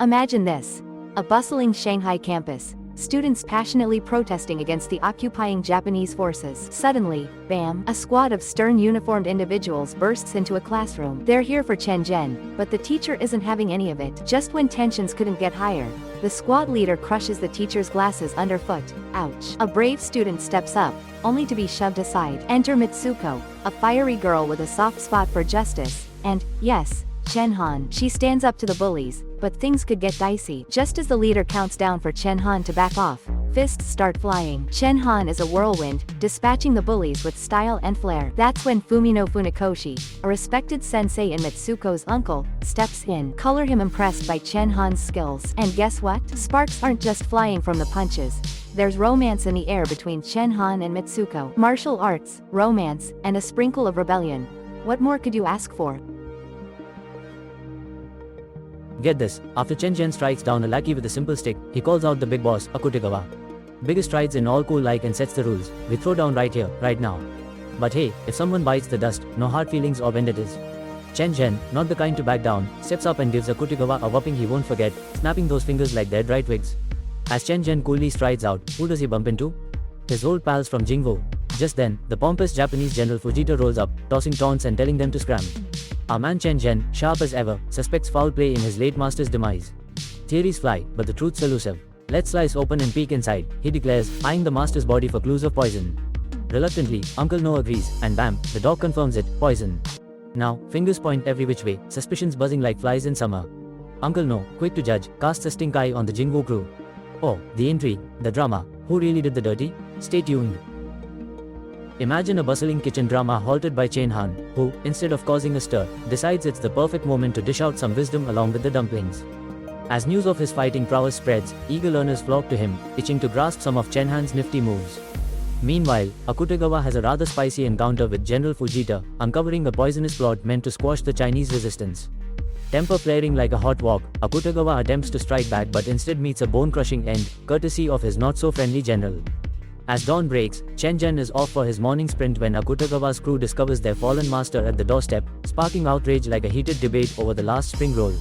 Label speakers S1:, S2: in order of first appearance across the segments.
S1: Imagine this. A bustling Shanghai campus. Students passionately protesting against the occupying Japanese forces. Suddenly, bam, a squad of stern uniformed individuals bursts into a classroom. They're here for Chen Jen, but the teacher isn't having any of it. Just when tensions couldn't get higher, the squad leader crushes the teacher's glasses underfoot. Ouch. A brave student steps up, only to be shoved aside. Enter Mitsuko, a fiery girl with a soft spot for justice, and, yes, Chenhan. She stands up to the bullies, but things could get dicey. Just as the leader counts down for Chenhan to back off, fists start flying. Chenhan is a whirlwind, dispatching the bullies with style and flair. That's when Fumino Funakoshi, a respected sensei and Mitsuko's uncle, steps in. Color him impressed by Chenhan's skills. And guess what? Sparks aren't just flying from the punches. There's romance in the air between Chenhan and Mitsuko. Martial arts, romance, and a sprinkle of rebellion. What more could you ask for?
S2: Get this, after Chen Jen strikes down a lackey with a simple stick, he calls out the big boss, Akutagawa. Biggest strides in all cool like and sets the rules. We throw down right here, right now. But hey, if someone bites the dust, no hard feelings or vendettas. Chen Jen, not the kind to back down, steps up and gives Akutagawa a whopping he won't forget, snapping those fingers like they're dry twigs. As Chen Jen coolly strides out, who does he bump into? His old pals from Jing Wu. Just then, the pompous Japanese general Fujita rolls up, tossing taunts and telling them to scram. Our man Chen Jen, sharp as ever, suspects foul play in his late master's demise. Theories fly, but the truth's elusive. Let's slice open and peek inside, he declares, eyeing the master's body for clues of poison. Reluctantly, Uncle No agrees, and bam, the dog confirms it, poison. Now, fingers point every which way, suspicions buzzing like flies in summer. Uncle No, quick to judge, casts a stink eye on the Jing Wu crew. Oh, the intrigue, the drama, who really did the dirty? Stay tuned. Imagine a bustling kitchen drama halted by Chenhan, who, instead of causing a stir, decides it's the perfect moment to dish out some wisdom along with the dumplings. As news of his fighting prowess spreads, eager learners flock to him, itching to grasp some of Chenhan's nifty moves. Meanwhile, Akutagawa has a rather spicy encounter with General Fujita, uncovering a poisonous plot meant to squash the Chinese resistance. Temper flaring like a hot wok, Akutagawa attempts to strike back but instead meets a bone-crushing end, courtesy of his not-so-friendly general. As dawn breaks, Chen Jen is off for his morning sprint when Akutagawa's crew discovers their fallen master at the doorstep, sparking outrage like a heated debate over the last spring roll.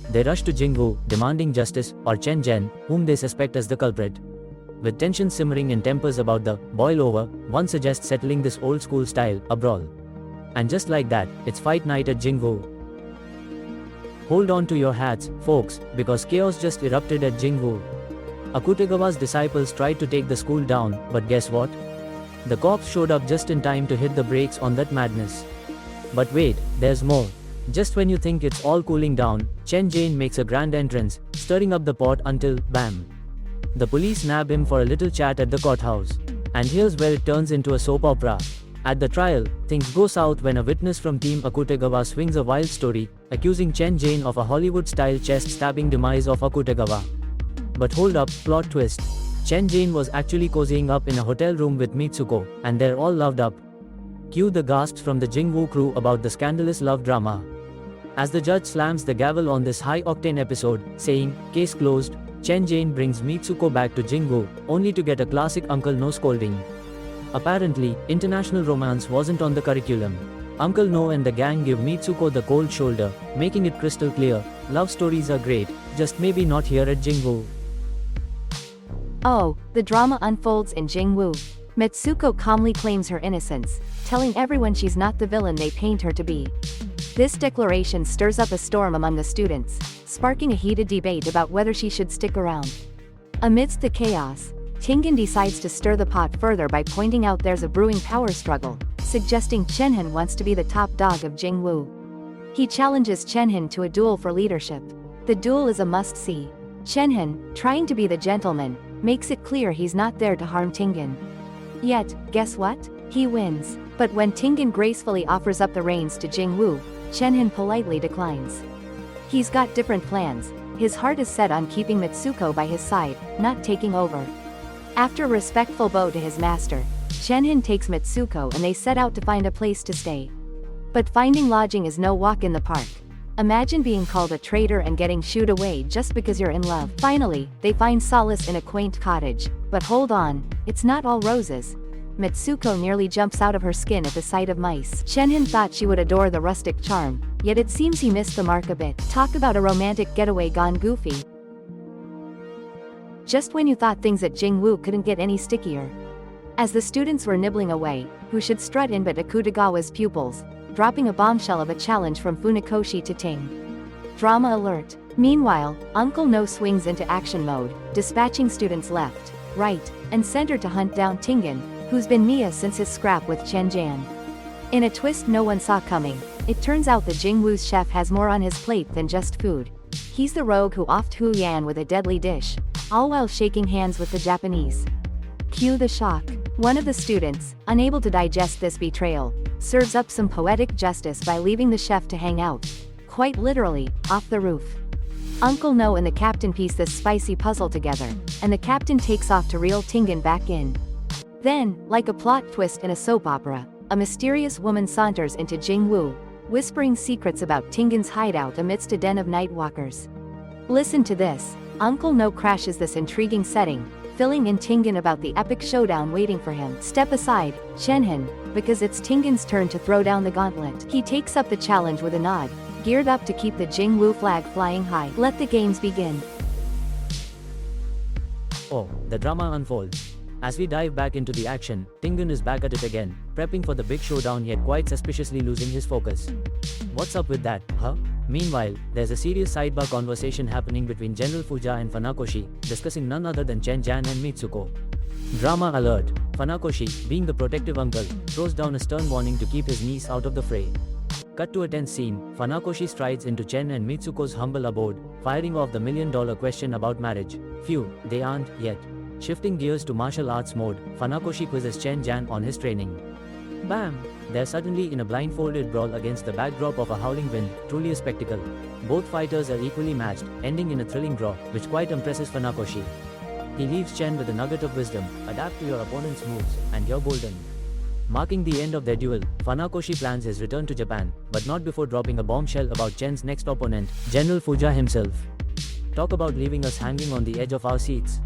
S2: They rush to Jing Wu, demanding justice, or Chen Jen, whom they suspect as the culprit. With tension simmering and tempers about the boil over, one suggests settling this old-school style, a brawl. And just like that, it's fight night at Jing Wu. Hold on to your hats, folks, because chaos just erupted at Jing Wu. Akutagawa's disciples tried to take the school down, but guess what? The cops showed up just in time to hit the brakes on that madness. But wait, there's more. Just when you think it's all cooling down, Chen Jen makes a grand entrance, stirring up the pot until, bam. The police nab him for a little chat at the courthouse. And here's where it turns into a soap opera. At the trial, things go south when a witness from Team Akutagawa swings a wild story, accusing Chen Jen of a Hollywood-style chest-stabbing demise of Akutagawa. But hold up, plot twist. Chen Jen was actually cozying up in a hotel room with Mitsuko, and they're all loved up. Cue the gasps from the Jing Wu crew about the scandalous love drama. As the judge slams the gavel on this high-octane episode, saying, case closed, Chen Jen brings Mitsuko back to Jing Wu, only to get a classic Uncle No scolding. Apparently, international romance wasn't on the curriculum. Uncle No and the gang give Mitsuko the cold shoulder, making it crystal clear, love stories are great, just maybe not here at Jing Wu.
S1: Oh, the drama unfolds in Jing Wu. Mitsuko calmly claims her innocence, telling everyone she's not the villain they paint her to be. This declaration stirs up a storm among the students, sparking a heated debate about whether she should stick around. Amidst the chaos, Ting decides to stir the pot further by pointing out there's a brewing power struggle, suggesting Chenhan wants to be the top dog of Jing Wu. He challenges Chenhan to a duel for leadership. The duel is a must-see. Chenhan, trying to be the gentleman, makes it clear he's not there to harm Ting. Yet, guess what? He wins. But when Ting gracefully offers up the reins to Jing Wu, Chenhan politely declines. He's got different plans. His heart is set on keeping Mitsuko by his side, not taking over. After a respectful bow to his master, Chenhan takes Mitsuko and they set out to find a place to stay. But finding lodging is no walk in the park. Imagine being called a traitor and getting shooed away just because you're in love. Finally, they find solace in a quaint cottage. But hold on, it's not all roses. Mitsuko nearly jumps out of her skin at the sight of mice. Chenhan thought she would adore the rustic charm, yet it seems he missed the mark a bit. Talk about a romantic getaway gone goofy. Just when you thought things at Jing Wu couldn't get any stickier. As the students were nibbling away, who should strut in but Akutagawa's pupils, dropping a bombshell of a challenge from Funakoshi to Ting. Drama alert. Meanwhile, Uncle No swings into action mode, dispatching students left, right, and center to hunt down Tingen, who's been Mia since his scrap with Chen Jen. In a twist no one saw coming, it turns out that Jing Wu's chef has more on his plate than just food. He's the rogue who offed Hu Yan with a deadly dish, all while shaking hands with the Japanese. Cue the shock. One of the students, unable to digest this betrayal, serves up some poetic justice by leaving the chef to hang out, quite literally, off the roof. Uncle No and the captain piece this spicy puzzle together, and the captain takes off to reel Tingen back in. Then, like a plot twist in a soap opera, a mysterious woman saunters into Jing Wu, whispering secrets about Tingen's hideout amidst a den of nightwalkers. Listen to this. Uncle No crashes this intriguing setting, filling in Tingen about the epic showdown waiting for him. Step aside, Chenhan, because it's Tingen's turn to throw down the gauntlet. He takes up the challenge with a nod, geared up to keep the Jing Wu flag flying high. Let the games begin.
S2: Oh, the drama unfolds. As we dive back into the action, Tingen is back at it again, prepping for the big showdown yet quite suspiciously losing his focus. What's up with that, huh? Meanwhile, there's a serious sidebar conversation happening between General Fuja and Funakoshi, discussing none other than Chen Jen and Mitsuko. Drama alert. Funakoshi, being the protective uncle, throws down a stern warning to keep his niece out of the fray. Cut to a tense scene, Funakoshi strides into Chen and Mitsuko's humble abode, firing off the million-dollar question about marriage. Phew, they aren't yet. Shifting gears to martial arts mode, Funakoshi quizzes Chen Jen on his training. Bam! They're suddenly in a blindfolded brawl against the backdrop of a howling wind, truly a spectacle. Both fighters are equally matched, ending in a thrilling draw, which quite impresses Funakoshi. He leaves Chen with a nugget of wisdom: adapt to your opponent's moves, and you're golden. Marking the end of their duel, Funakoshi plans his return to Japan, but not before dropping a bombshell about Chen's next opponent, General Fuja himself. Talk about leaving us hanging on the edge of our seats.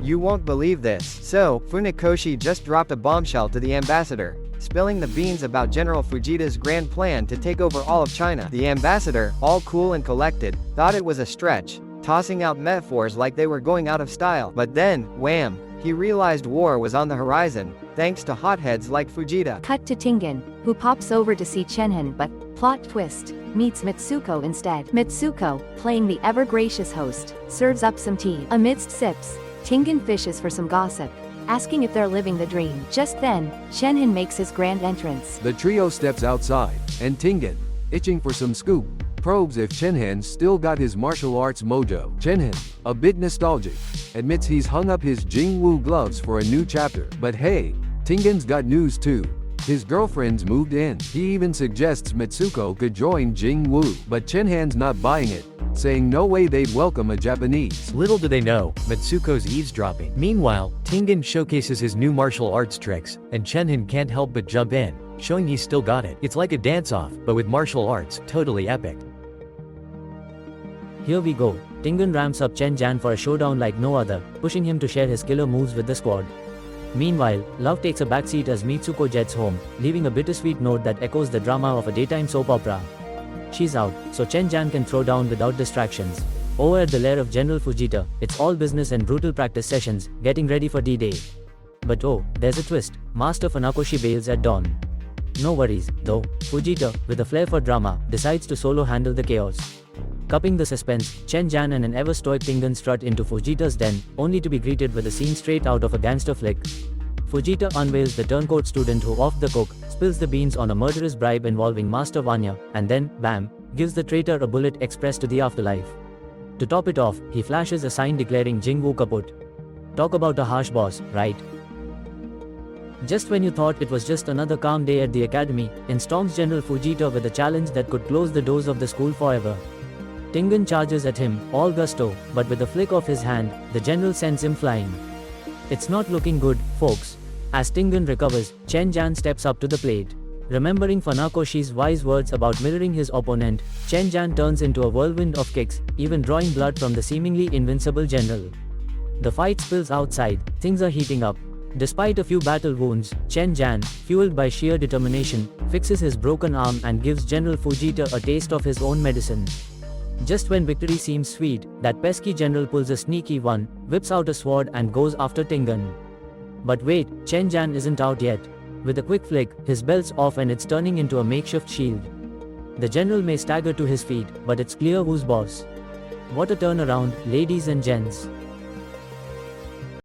S3: You won't believe this. So, Funakoshi just dropped a bombshell to the ambassador, spilling the beans about General Fujita's grand plan to take over all of China. The ambassador, all cool and collected, thought it was a stretch, tossing out metaphors like they were going out of style. But then, wham! He realized war was on the horizon, thanks to hotheads like Fujita.
S1: Cut to Tingen, who pops over to see Chenhan but, plot twist, meets Mitsuko instead. Mitsuko, playing the ever-gracious host, serves up some tea. Amidst sips, Tingen fishes for some gossip, asking if they're living the dream. Just then, Chenhan makes his grand entrance.
S4: The trio steps outside, and Tingen, itching for some scoop, probes if Chenhan still got his martial arts mojo. Chenhan, a bit nostalgic, admits he's hung up his Jing Wu gloves for a new chapter. But hey, Tingen's got news too. His girlfriend's moved in. He even suggests Mitsuko could join Jing Wu, but Chenhan's not buying it, saying no way they'd welcome a Japanese.
S5: Little do they know, Mitsuko's eavesdropping. Meanwhile, Tingen showcases his new martial arts tricks, and Chenhan can't help but jump in, showing he's still got it. It's like a dance-off, but with martial arts, totally epic.
S2: Here we go. Tingen ramps up Chen Jen for a showdown like no other, pushing him to share his killer moves with the squad. Meanwhile, love takes a backseat as Mitsuko jets home, leaving a bittersweet note that echoes the drama of a daytime soap opera. She's out, so Chen Jen can throw down without distractions. Over at the lair of General Fujita, it's all business and brutal practice sessions, getting ready for D-Day. But oh, there's a twist. Master Funakoshi bails at dawn. No worries, though. Fujita, with a flair for drama, decides to solo handle the chaos. Cupping the suspense, Chen Jen and an ever-stoic Tingen strut into Fujita's den, only to be greeted with a scene straight out of a gangster flick. Fujita unveils the turncoat student who offed the cook, spills the beans on a murderous bribe involving Master Vanya, and then, bam, gives the traitor a bullet express to the afterlife. To top it off, he flashes a sign declaring Jing Wu kaput. Talk about a harsh boss, right? Just when you thought it was just another calm day at the academy, in storms General Fujita with a challenge that could close the doors of the school forever. Tingen charges at him, all gusto, but with a flick of his hand, the general sends him flying. It's not looking good, folks. As Tingen recovers, Chen Jen steps up to the plate. Remembering Funakoshi's wise words about mirroring his opponent, Chen Jen turns into a whirlwind of kicks, even drawing blood from the seemingly invincible general. The fight spills outside, things are heating up. Despite a few battle wounds, Chen Jen, fueled by sheer determination, fixes his broken arm and gives General Fujita a taste of his own medicine. Just when victory seems sweet, that pesky general pulls a sneaky one, whips out a sword and goes after Tingen. But wait, Chen Jen isn't out yet. With a quick flick, his belt's off and it's turning into a makeshift shield. The general may stagger to his feet, but it's clear who's boss. What a turnaround, ladies and gents.